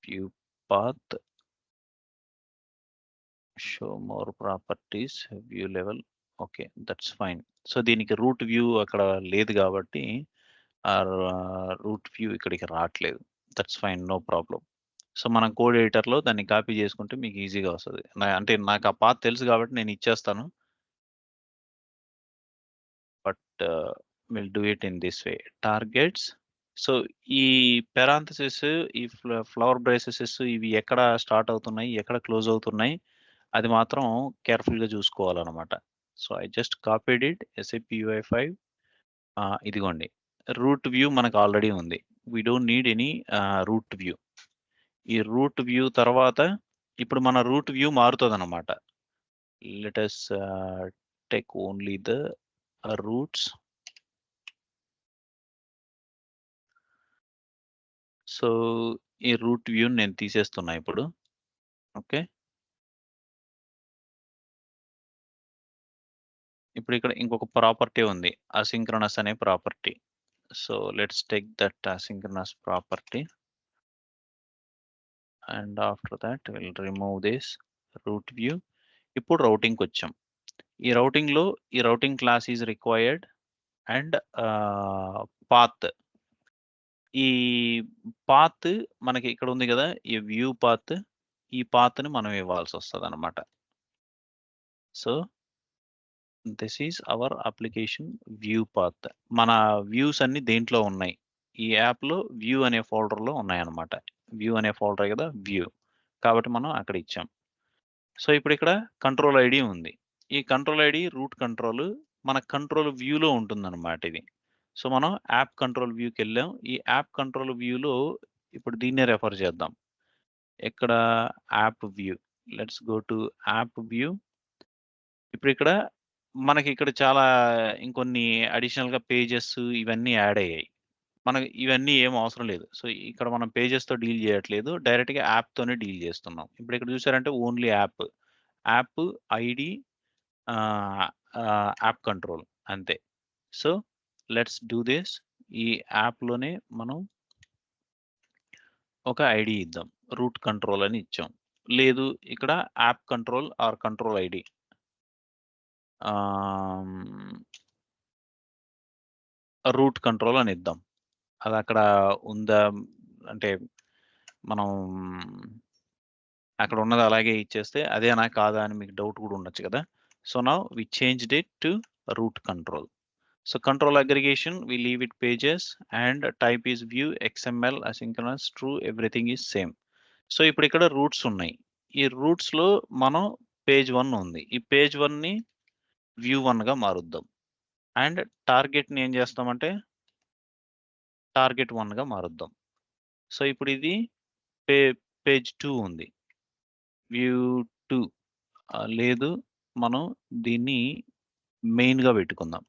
view path show more properties view level. Okay. That's fine. So, దీనికి రూట్ వ్యూ అక్కడ లేదు కాబట్టి రూట్ వ్యూ ఇక్కడికి రాట్లేదు. That's fine. No problem. So, మనం కోడ్ ఎడిటర్‌లో దాన్ని కాపీ చేసుకుంటే మీకు ఈజీగా వస్తది. అంటే నాకు ఆ పాత్ తెలుసు కాబట్టి నేను ఇచ్చేస్తాను. But will do it in this way. Targets. So ఈ పెరాంథసిస్, ఈ ఫ్లవర్ బ్రేసెస్ ఇవి ఎక్కడ స్టార్ట్ అవుతున్నాయి, ఎక్కడ క్లోజ్ అవుతున్నాయి, అది మాత్రం కేర్ఫుల్గా చూసుకోవాలన్నమాట. So I just copied it SAP UI5. ఇదిగోండి, రూట్ వ్యూ మనకు ఆల్రెడీ ఉంది. We don't need any root view. ఈ రూట్ వ్యూ తర్వాత ఇప్పుడు మన రూట్ వ్యూ మారుతుంది అనమాట. Let us take only the routes. So ఈ రూట్ వ్యూ నేను తీసేస్తున్నా ఇప్పుడు. ఓకే, ఇప్పుడు ఇక్కడ ఇంకొక ప్రాపర్టీ ఉంది, అసింక్రనస్ అనే property. So let's take that asynchronous property and after that will remove this root view. ఇప్పుడు రౌటింగ్కి వచ్చాం. ఈ రౌటింగ్లో ఈ routing class is required and path. ఈ పాత్ మనకి ఇక్కడ ఉంది కదా, ఈ వ్యూ పాత్, ఈ పాత్ని మనం ఇవ్వాల్సి వస్తుంది అనమాట. So this is hour application view path. మన వ్యూస్ అన్ని దేంట్లో ఉన్నాయి, ఈ యాప్లో వ్యూ అనే ఫోల్డర్లో ఉన్నాయన్నమాట. వ్యూ అనే ఫోల్డర్ కదా వ్యూ, కాబట్టి మనం అక్కడ ఇచ్చాం. సో ఇప్పుడు ఇక్కడ కంట్రోల్ ఐడి ఉంది. ఈ కంట్రోల్ ఐడి రూట్ కంట్రోల్ మన కంట్రోల్ వ్యూలో ఉంటుందన్నమాట ఇది. సో మనం యాప్ కంట్రోల్ వ్యూకి వెళ్ళాం. ఈ యాప్ కంట్రోల్ వ్యూలో ఇప్పుడు దీన్నే రెఫర్ చేద్దాం. ఎక్కడ app view, let's go to app view. ఇప్పుడు ఇక్కడ మనకి ఇక్కడ చాలా ఇంకొన్ని అడిషనల్గా పేజెస్ ఇవన్నీ యాడ్ అయ్యాయి. మనకి ఇవన్నీ ఏం అవసరం లేదు. సో ఇక్కడ మనం పేజెస్తో డీల్ చేయట్లేదు, డైరెక్ట్గా యాప్తోనే డీల్ చేస్తున్నాం. ఇప్పుడు ఇక్కడ చూసారంటే only app, app ID, app control అంతే. So let's do this. ఈ యాప్లోనే మనం ఒక ఐడి ఇద్దాం, రూట్ కంట్రోల్ అని ఇచ్చాం. లేదు ఇక్కడ app control or control ID, root control అని ఇద్దాం. అది అక్కడ ఉందా అంటే మనం అక్కడ ఉన్నది అలాగే ఇచ్చేస్తే అదేనా కాదా అని మీకు డౌట్ కూడా ఉండొచ్చు కదా. So now we changed it to root control. So control aggregation, we leave it pages and type is view, XML, asynchronous, true, everything is same. So ఇప్పుడు ఇక్కడ రూట్స్ ఉన్నాయి. ఈ రూట్స్ లో మనం పేజ్ 1 ఉంది. ఈ పేజ్ 1 ని వ్యూ 1 గా మారుద్దాం. అండ్ టార్గెట్ ని ఏం చేస్తామంటే టార్గెట్ 1 గా మారుద్దాం. సో ఇప్పుడు ఇది పేజ్ 2 ఉంది, వ్యూ 2. లేదు, మనం దీన్ని మెయిన్ గా పెట్టుకుందాం.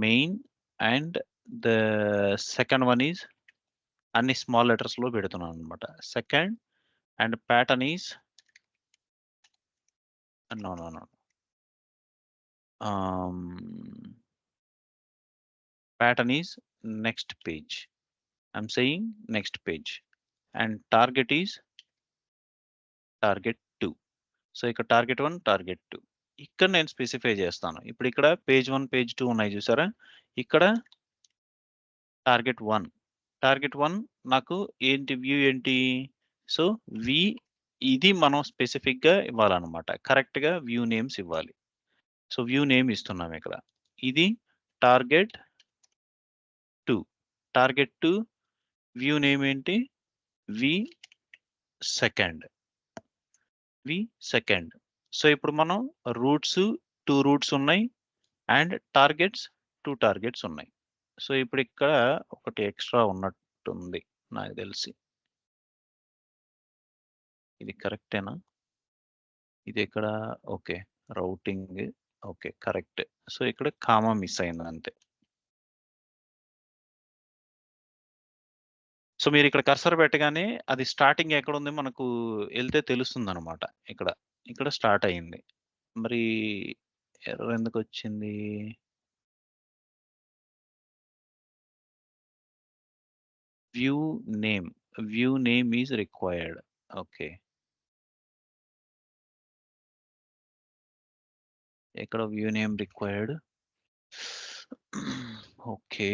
Main and the second one is అన్ని స్మాల్ లెటర్స్ లో పెడుతున్నాను అనమాట. Second and pattern is no pattern is next page. I'm saying next page. And target is target 2. So ఇక్కడ టార్గెట్ 1, టార్గెట్ 2 ఇక్కడ నేను స్పెసిఫై చేస్తాను. ఇప్పుడు ఇక్కడ పేజ్ 1, పేజ్ 2 ఉన్నాయి చూసారా. ఇక్కడ టార్గెట్ 1, టార్గెట్ 1 నాకు ఏంటి, వ్యూ ఏంటి. సో ఇది మనం స్పెసిఫిక్ గా ఇవ్వాలన్నమాట, కరెక్ట్ గా వ్యూ నేమ్స్ ఇవ్వాలి. సో వ్యూ నేమ్ ఇస్తున్నాం ఇక్కడ. ఇది టార్గెట్ 2, టార్గెట్ 2 వ్యూ నేమ్ ఏంటి, వి సెకండ్. సో ఇప్పుడు మనం రూట్స్ 2 రూట్స్ ఉన్నాయి అండ్ టార్గెట్స్ 2 టార్గెట్స్ ఉన్నాయి. సో ఇప్పుడు ఇక్కడ ఒకటి ఎక్స్ట్రా ఉన్నట్టుంది నాకు తెలిసి. ఇది కరెక్టేనా, ఇది ఇక్కడ okay, routing okay correct. So ఇక్కడ కామా మిస్ అయింది అంతే. సో మీరు ఇక్కడ కర్సర్ పెట్టగానే అది స్టార్టింగ్ ఎక్కడ ఉంది మనకు వెళ్తే తెలుస్తుంది అనమాట. ఇక్కడ స్టార్ట్ అయింది. మరి ఎర్రర్ ఎందుకు వచ్చింది. View name is required. Okay, ఎక్కడ view name required. Okay,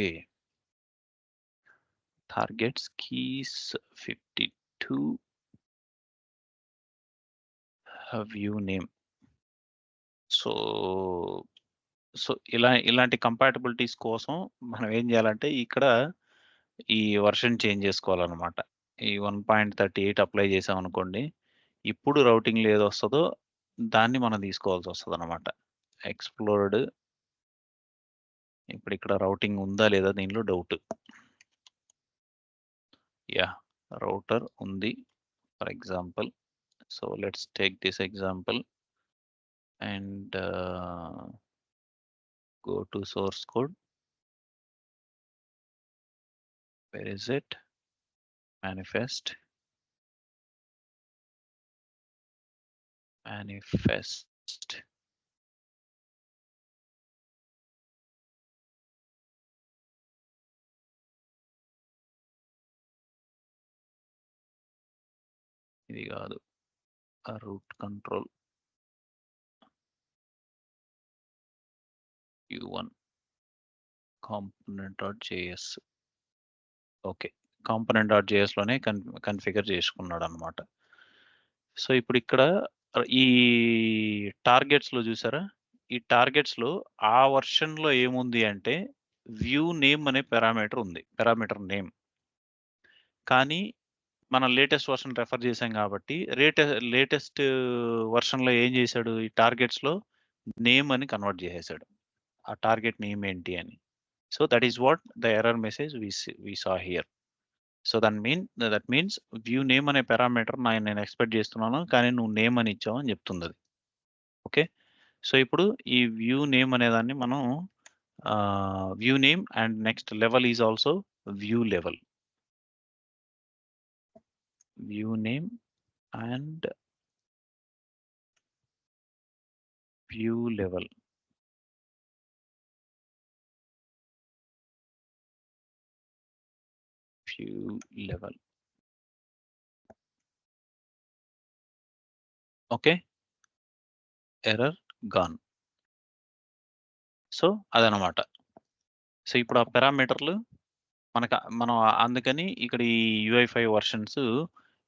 targets keys 52 view name. So so, ఇలాంటి కంపాటబిలిటీస్ కోసం మనం ఏం జేయాలంటే ఇక్కడ ఈ వెర్షన్ చేంజ్ జేసుకోవాలనమాట. ఈ 1.38 అప్లై చేసామనుకోండి. ఇప్పుడు రౌటింగ్‌లో ఏదొస్తదో దాన్ని మనం తీసుకోవాల్సొస్తదనమాట. ఎక్స్‌ప్లోర్డ్ ఇప్పుడిక్కడ రౌటింగ్ ఉందా లేదా దీనిలో డౌట్. యాహ్! రౌటర్ ఉంది. For example. So, let's take this example and go to source code. Where is it? Manifest. ఇది కాదు. Root control u1 component.js. Okay. component.jsలోనే కన్ఫిగర్ చేసుకున్నాడనమాట. సో, ఇప్పుడు ఇక్కడ ఈ టార్గెట్స్‌లో చూసారా? ఈ టార్గెట్స్‌లో ఆ వెర్షన్‌లో ఏముంది అంటే వ్యూ నేమ్ అనే పారామీటర్ ఉంది. Parameter name. కానీ మనం లేటెస్ట్ వెర్షన్ రెఫర్ చేసాం కాబట్టి లేటెస్ట్ వెర్షన్‌లో ఏం చేశాడు? ఈ టార్గెట్స్‌లో నేమ్ అని కన్వర్ట్ చేసేసాడు. ఆ టార్గెట్ నేమ్ ఏంటి అని. So, that is what the error message we saw here. So, that means view name అనే పారామీటర్ నేను ఎక్స్‌పెక్ట్ చేస్తున్నాను. కానీ నువ్వు నేమ్ అని ఇచ్చావు అని చెప్తుందది. ఓకే. సో, ఇప్పుడు ఈ వ్యూ నేమ్ అనేదాన్ని మనం view name and next level is also view level. View name and view level. View level. Okay. Error gone. So, అదనమాట. సో, ఇప్పుడు ఆ పారామీటర్‌లు మనం అందుకని ఇక్కడ ఈ UI5 వెర్షన్స్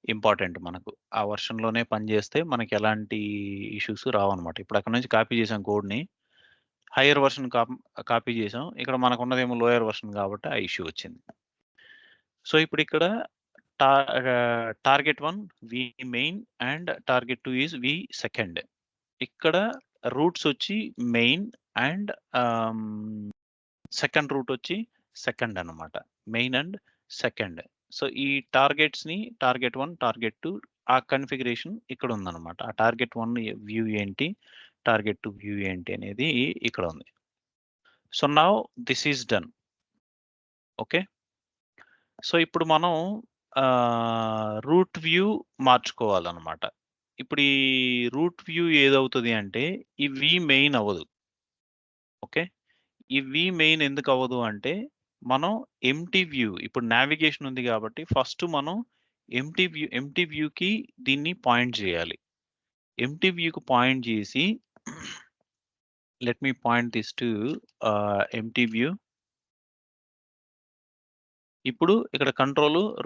ఇంపార్టెంట్ మనకు. ఆ వెర్షన్‌లోనే పనిచేస్తే మనకెలాంటి ఇష్యూస్ రావన్నమాట. ఇప్పుడు అక్కడి నుంచి కాపీ చేసాం కోడ్‌ని. హైయర్ వెర్షన్ కాపీ చేసాం. ఇక్కడ మనకున్నదేమో లోయర్ వెర్షన్ కాబట్టి ఆ ఇష్యూ వచ్చింది. సో, ఇప్పుడిక్కడ target 1 V main and target 2 is V second. ఇక్కడ రూట్స్ వచ్చి మెయిన్ అండ్ సెకండ్ రూట్ వచ్చి సెకండ్ అన్నమాట. Main and second. సో, ఈ టార్గెట్స్‌ని టార్గెట్ 1, టార్గెట్ 2 ఆ కన్ఫిగరేషన్ ఇక్కడ ఉందన్నమాట. ఆ టార్గెట్ 1 వ్యూ ఏంటి? టార్గెట్ 2 వ్యూ ఏంటి అనేది ఇక్కడ ఉంది. So, now this is done. Okay. So, ఇప్పుడు మనం రూట్ వ్యూ మార్చుకోవాలన్నమాట. ఇప్పుడు ఈ రూట్ వ్యూ ఏదవుతది అంటే ఈ వి మెయిన్ అవ్వదు. ఓకే. ఈ వి మెయిన్ ఎందుకు అవ్వదు అంటే మనం ఎంప్టీ వ్యూ ఇప్పుడు నావిగేషన్ ఉంది కాబట్టి ఫస్ట్ మనం ఎంప్టీ వ్యూకి దీన్ని పాయింట్ చేయాలి. ఎంప్టీ వ్యూకి పాయింట్ చేసి let me point this to empty view. ఇప్పుడు ఇక్కడ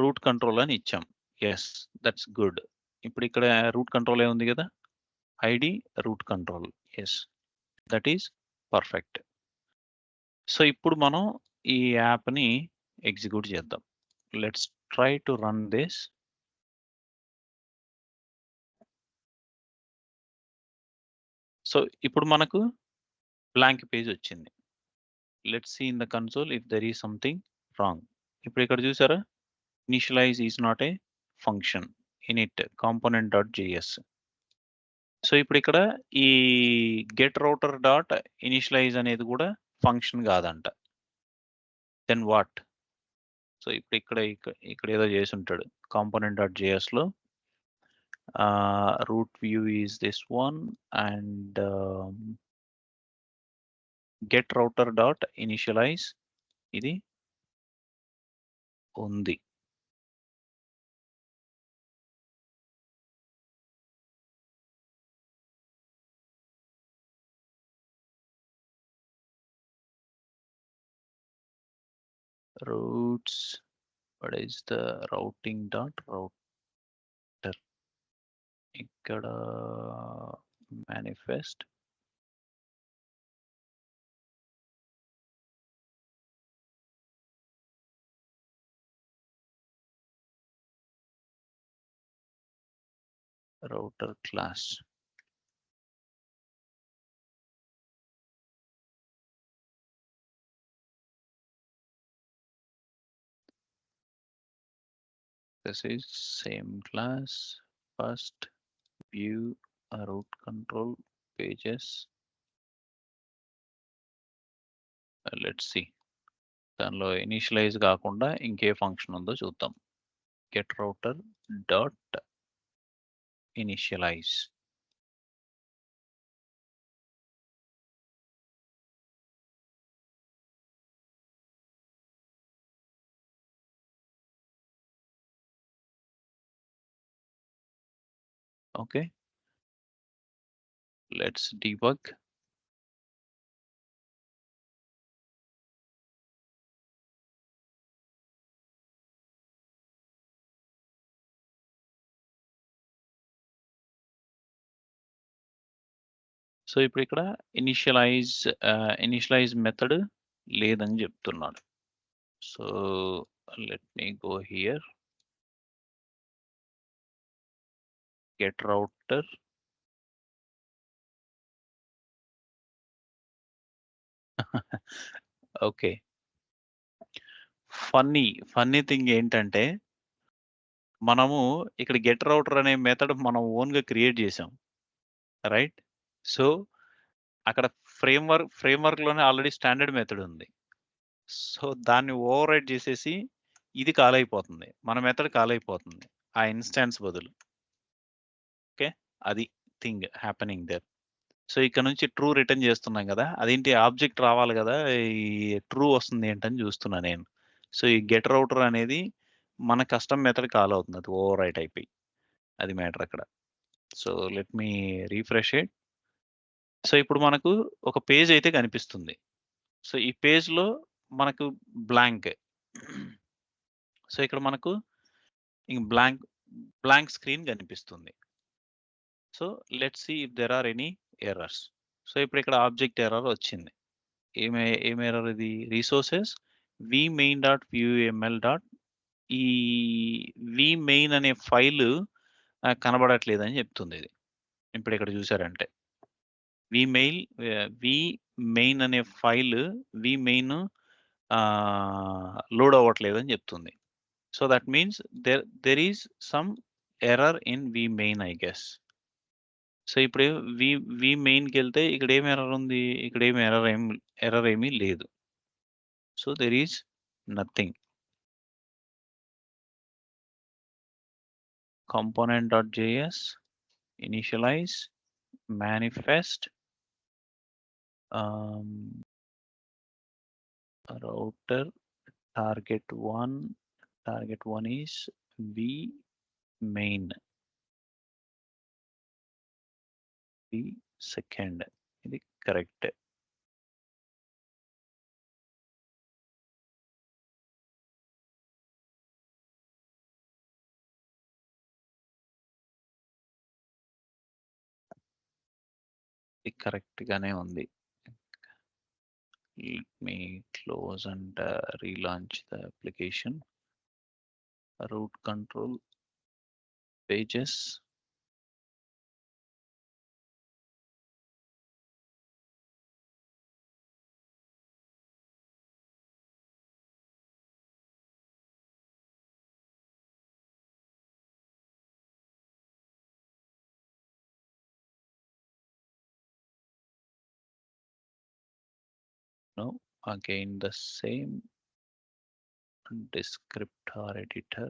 రూట్ కంట్రోల్ అని ఇచ్చాం. Yes, that's good. ఇప్పుడు ఇక్కడ రూట్ కంట్రోల్ ఉంది కదా! ID root control. Yes, that is perfect. So, ఇప్పుడు మనం ఈ యాప్‌ని ఎగ్జిక్యూట్ చేద్దాం. Let's try to run this. So, ఇప్పుడు మనకు బ్లాంక్ పేజ్ వచ్చింది. Let's see in the console if there is something wrong. ఇప్పుడు ఇక్కడ చూసారా? Initialize is not a function. Init component dot JS. So, ఇప్పుడు ఇక్కడ ఈ గెట్ రౌటర్ డాట్ ఇనిషియలైజ్ అనేది కూడా ఫంక్షన్ కాదంట. Then what? సో, ఇప్పుడు ఇక్కడ ఏదో చేసుంటాడు. కాంపోనెంట్.jsలో root view is this one and get router dot initialize ఇది ఉంది. Routes, what is the routing dot router? ఇక్కడ manifest router class. This is same class. First view route control pages. Let's see. దానిలో initialise కాకుండా ఇంకే function ఉందో చూద్దాం. Get router dot initialize. Okay. Let's debug. So ఇప్పుడు ఇక్కడ initialise method లేదని చెప్తున్నాడు. So let me go here. Get router. Okay. Funny thing ఏంటంటే మనము ఇక్కడ గెట్ రౌటర్ అనే మెథడ్ మనం ఓన్‌గా క్రియేట్ చేసాం. రైట్? సో అక్కడ ఫ్రేమ్‌వర్క్‌లోనే ఆల్రెడీ స్టాండర్డ్ మెథడ్ ఉంది. సో దాన్ని ఓవర్ రైట్ చేసేసి ఇది కాల్ అయిపోతుంది. మన మెథడ్ కాల్ అయిపోతుంది. ఆ ఇన్‌స్టాన్స్ బదులు. ఓకే. అది థింగ్ హ్యాపెనింగ్ దేర్. సో ఇక్కడ నుంచి ట్రూ రిటర్న్ చేస్తున్నాం కదా! అదేంటి ఆబ్జెక్ట్ రావాలి కదా! ఈ ట్రూ వస్తుంది ఏంటని చూస్తున్నా నేను. సో ఈ గెట్ రౌటర్ అనేది మన కస్టమ్ మెథడ్ కాల్ అవుతుంది. అది ఓవర్ రైట్ అయిపోయి. అది మ్యాటర్ అక్కడ. So let me refresh it. So ఇప్పుడు మనకు ఒక పేజ్ అయితే కనిపిస్తుంది. సో ఈ పేజ్‌లో మనకు బ్లాంక్. సో ఇక్కడ మనకు ఇంక బ్లాంక్ స్క్రీన్ కనిపిస్తుంది. So let's see if there are any errors. So ఇప్పుడు ఇక్కడ ఆబ్జెక్ట్ ఎర్రర్ వచ్చింది. ఏం ఎర్రర్ ఇది? Resources vmain.vuml. ఈ vmain అనే ఫైల్ కనబడట్లేదని చెప్తుంది ఇది. ఇప్పుడు ఇక్కడ చూసారంటే. vmain అనే ఫైల్ vmain లోడ్ అవ్వట్లేదని చెప్తుంది. So that means there is some error in vmain I guess. So ఇప్పుడు vmain‌కెళ్తే ఇక్కడ ఏం ఎర్రర్ ఉంది? ఇక్కడ ఏమి ఎర్రర్ ఏమీ లేదు. So there is nothing. component.js, initialize, manifest, router, target one is vmain. second. ఇది కరెక్ట్. ఇది కరెక్ట్ గానే ఉంది. Let me close and relaunch the application. Route control pages. Now again the same descriptor editor.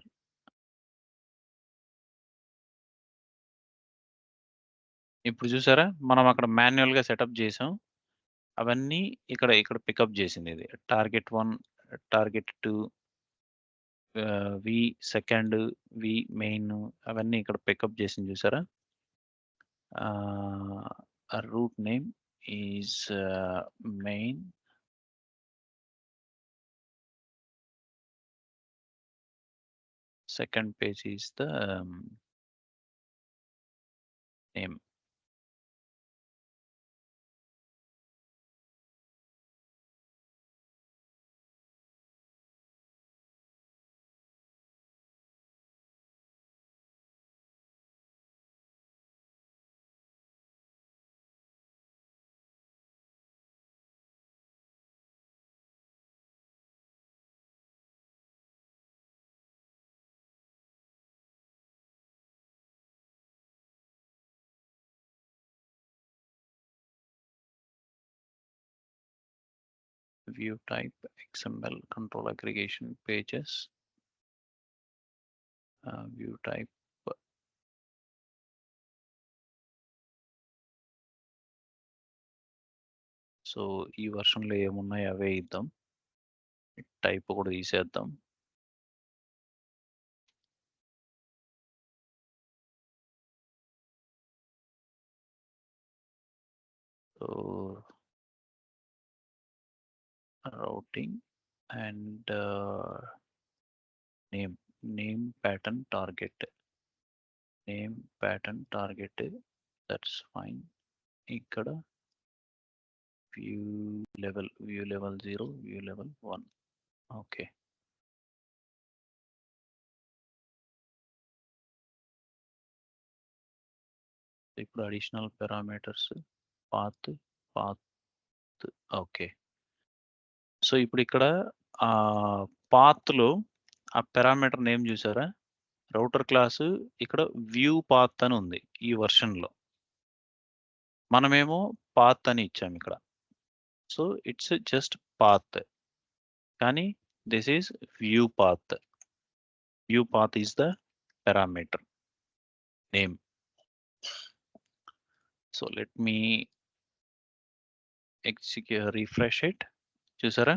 ఇప్పుడు చూసారా? మనం అక్కడ మాన్యుయల్‌గా setup చేసాం. అవన్నీ ఇక్కడ పికప్ చేసింది ఇది. టార్గెట్ 1, టార్గెట్ 2, సెకండ్, మెయిన్ అవన్నీ ఇక్కడ పికప్ చేసింది చూసారా? Root name is main. Second page is the name. view type XML control aggregation pages, view type so ఈ వర్షన్లో ఏమున్నాయో అవే ఇద్దాం, టైప్ కూడా తీసేద్దాం. So routing and name pattern target, that's fine. ఇక్కడ view level 0, view level 1. Okay, ఇప్పుడు additional parameters path. Okay, so ఇప్పుడు ఇక్కడ పాత్లో ఆ పారామీటర్ నేమ్ చూసారా, రౌటర్ క్లాసు ఇక్కడ వ్యూ పాత్ అని ఉంది ఈ వర్షన్లో, మనమేమో పాత్ అని ఇచ్చాము ఇక్కడ. సో ఇట్స్ జస్ట్ పాత్, కానీ this is view path. View path is the parameter name. So let me refresh it. చూసారా,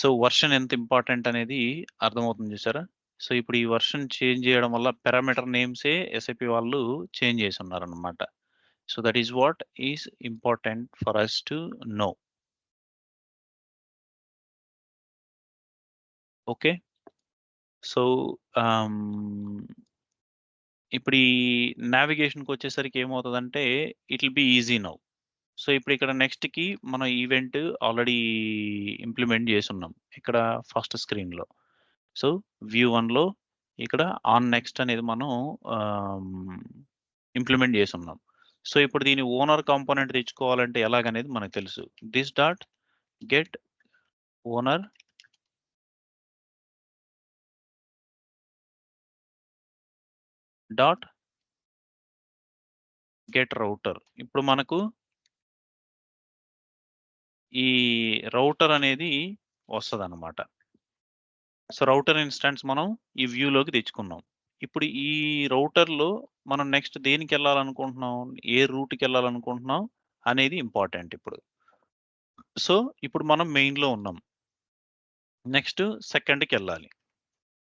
సో వర్షన్ ఎంత ఇంపార్టెంట్ అనేది అర్థమవుతుంది చూసారా. సో ఇప్పుడు ఈ వర్షన్ చేంజ్ చేయడం వల్ల పారామీటర్ నేమ్సే SAP వాళ్ళు చేంజ్ చేసి ఉన్నారనమాట. So that is what is important for us to know. Okay, so ఇప్పుడు ఈ నావిగేషన్కి వచ్చేసరికి ఏమవుతుందంటే it will be easy now. So ఇప్పుడు ఇక్కడ నెక్స్ట్కి మనం ఈవెంట్ ఆల్రెడీ ఇంప్లిమెంట్ చేసి ఉన్నాం ఇక్కడ ఫస్ట్ స్క్రీన్లో. సో వ్యూ 1లో ఇక్కడ ఆన్ నెక్స్ట్ అనేది మనం ఇంప్లిమెంట్ చేసి ఉన్నాం. సో ఇప్పుడు దీని ఓనర్ కాంపోనెంట్ తెచ్చుకోవాలంటే ఎలాగనేది మనకు తెలుసు. This dot get owner dot get router. ఇప్పుడు మనకు ఈ రౌటర్ అనేది వస్తుంది అనమాట. సో రౌటర్ ఇన్స్టాన్స్ మనం ఈ వ్యూలోకి తెచ్చుకున్నాం. ఇప్పుడు ఈ రౌటర్లో మనం నెక్స్ట్ దేనికి వెళ్ళాలనుకుంటున్నాం, ఏ రూట్కి వెళ్ళాలనుకుంటున్నాం అనేది ఇంపార్టెంట్ ఇప్పుడు. సో ఇప్పుడు మనం మెయిన్లో ఉన్నాం, నెక్స్ట్ సెకండ్కి వెళ్ళాలి.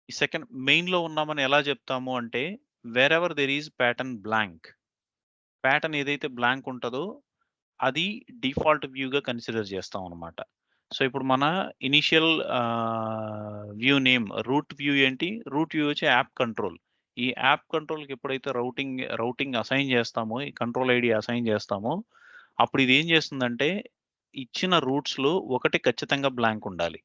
ఈ సెకండ్ మెయిన్లో ఉన్నామని ఎలా చెప్తాము అంటే wear ever there is pattern blank, pattern ఏదైతే బ్లాంక్ ఉంటుందో అది డిఫాల్ట్ వ్యూగా కన్సిడర్ చేస్తాం అనమాట. సో ఇప్పుడు మన initial view name root view ఏంటి, రూట్ వ్యూ వచ్చి యాప్ కంట్రోల్. ఈ యాప్ కంట్రోల్కి ఎప్పుడైతే రౌటింగ్ అసైన్ చేస్తామో, ఈ కంట్రోల్ ఐడి అసైన్ చేస్తామో, అప్పుడు ఇది ఏం చేస్తుందంటే ఇచ్చిన రూట్స్లో ఒకటి ఖచ్చితంగా బ్లాంక్ ఉండాలి.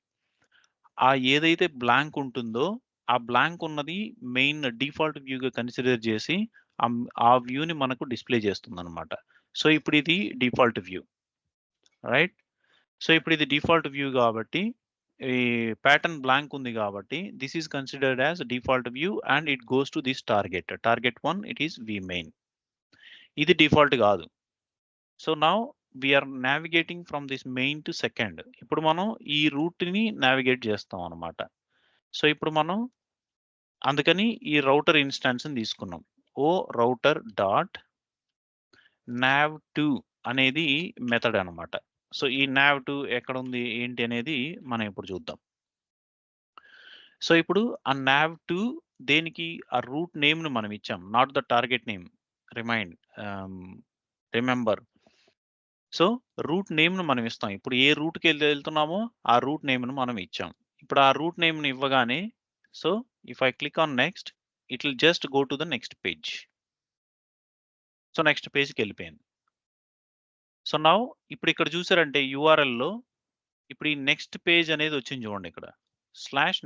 ఆ ఏదైతే బ్లాంక్ ఉంటుందో ఆ బ్లాంక్ ఉన్నది మెయిన్ డిఫాల్ట్ వ్యూగా కన్సిడర్ చేసి ఆ వ్యూని మనకు డిస్ప్లే చేస్తుంది అనమాట. సో ఇప్పుడు ఇది డిఫాల్ట్ వ్యూ, రైట్. సో ఇప్పుడు ఇది డిఫాల్ట్ వ్యూ కాబట్టి ఈ ప్యాటర్న్ బ్లాంక్ ఉంది కాబట్టి this is considered as default view and it goes to this target 1. It is V main. ఇది డిఫాల్ట్ కాదు. So now we're navigating from this main to second. ఇప్పుడు మనం ఈ రూట్ని నావిగేట్ చేస్తాం అనమాట. సో ఇప్పుడు మనం అందుకని ఈ రౌటర్ ఇన్స్టాన్స్ని తీసుకున్నాం. ఓ రౌటర్ డాట్ nav2 అనేది మెథడ్ అనమాట. సో ఈ nav2 ఎక్కడ ఉంది ఏంటి అనేది మనం ఇప్పుడు చూద్దాం. సో ఇప్పుడు ఆ nav2 దేనికి, ఆ రూట్ నేమ్ను మనం ఇచ్చాం, not the target name. Remember. So root నేమ్ను మనం ఇస్తాం. ఇప్పుడు ఏ రూట్కి వెళ్తున్నామో ఆ రూట్ నేమ్ను మనం ఇచ్చాం. ఇప్పుడు ఆ రూట్ నేమ్ను ఇవ్వగానే so if I click on next it will just go to the next page. So next పేజ్కి వెళ్ళిపోయింది. సో నౌ ఇప్పుడు ఇక్కడ చూసారంటే యూఆర్ఎల్లో ఇప్పుడు ఈ నెక్స్ట్ పేజ్ అనేది వచ్చింది చూడండి ఇక్కడ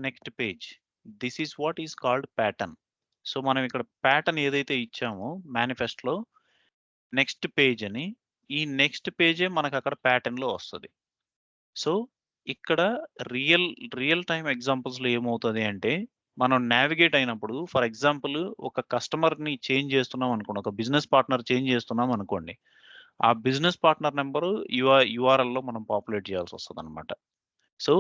/next page. This is what is called pattern. So మనం ఇక్కడ ప్యాటర్న్ ఏదైతే ఇచ్చామో మేనిఫెస్టోలో నెక్స్ట్ పేజ్ అని, ఈ నెక్స్ట్ పేజే మనకు అక్కడ ప్యాటర్న్లో వస్తుంది. సో ఇక్కడ రియల్ టైం ఎగ్జాంపుల్స్లో ఏమవుతుంది అంటే మనం నావిగేట్ అయినప్పుడు ఫర్ ఎగ్జాంపుల్ ఒక కస్టమర్ని చేంజ్ చేస్తున్నాం అనుకోండి, ఒక బిజినెస్ పార్ట్నర్ చేంజ్ చేస్తున్నాం అనుకోండి, ఆ బిజినెస్ పార్ట్నర్ నెంబరు యూఆర్ఎల్‌లో మనం పాపులేట్ చేయాల్సి వస్తదనమాట. సో,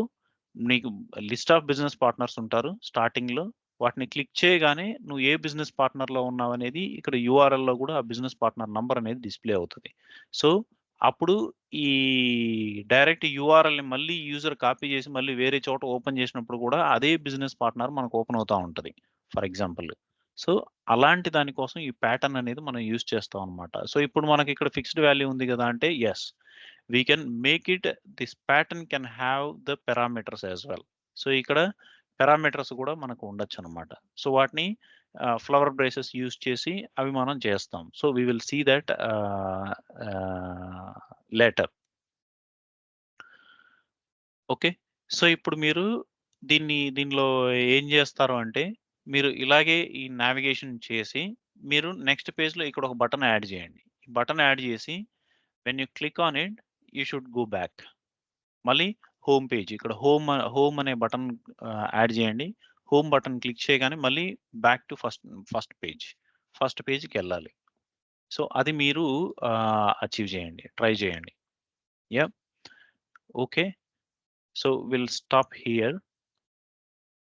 నీకు లిస్ట్ ఆఫ్ బిజినెస్ పార్ట్నర్స్ ఉంటారు స్టార్టింగ్‌లో. వాటిని క్లిక్ చేయగానే నువ్వు ఏ బిజినెస్ పార్ట్నర్‌లో ఉన్నావనేది ఇక్కడ యూఆర్ఎల్‌లో గూడా ఆ బిజినెస్ పార్ట్నర్ నంబర్ అనేది డిస్‌ప్లే అవుతది. సో, అప్పుడు ఈ డైరెక్ట్ యూఆర్ఎల్‌ని మళ్ళీ యూజర్ కాపీ చేసి మళ్ళీ వేరే చోట ఓపెన్ చేసినప్పుడు గూడా అదే బిజినెస్ పార్ట్నర్ మనకు ఓపెన్ అవుతా ఉంటది. For example. సో, అలాంటి దాని కోసం ఈ ప్యాటర్న్ అనేది మనం యూజ్ చేస్తాం అన్నమాట. సో, ఇప్పుడు మనకి ఇక్కడ ఫిక్స్డ్ వాల్యూ ఉంది గదా! అంటే yes. we can make it, this pattern can have the parameters as well. So ఇక్కడ పారామీటర్స్ కూడా మనకు ఉండొచ్చు అనమాట. సో వాటిని ఫ్లవర్ బ్రేసెస్ యూజ్ చేసి అవి మనం చేస్తాం. So we will see that later. Okay. So ఇప్పుడు మీరు దీనిలో ఏం చేస్తారు అంటే మీరు ఇలాగే ఈ నావిగేషన్ చేసి మీరు నెక్స్ట్ పేజ్‌లో ఇక్కడ ఒక బటన్ యాడ్ చేయండి. బటన్ యాడ్ చేసి when you click on it you should go back. మళ్ళీ హోమ్ పేజ్ ఇక్కడ హోమ్ అనే బటన్ యాడ్ చేయండి. హోమ్ బటన్ క్లిక్ చేయగానే మళ్ళీ back to first page. First పేజ్‌కెళ్ళాలి. సో, అది మీరు అచీవ్ చేయండి. ట్రై చేయండి. Yeah! Okay. So, will stop here.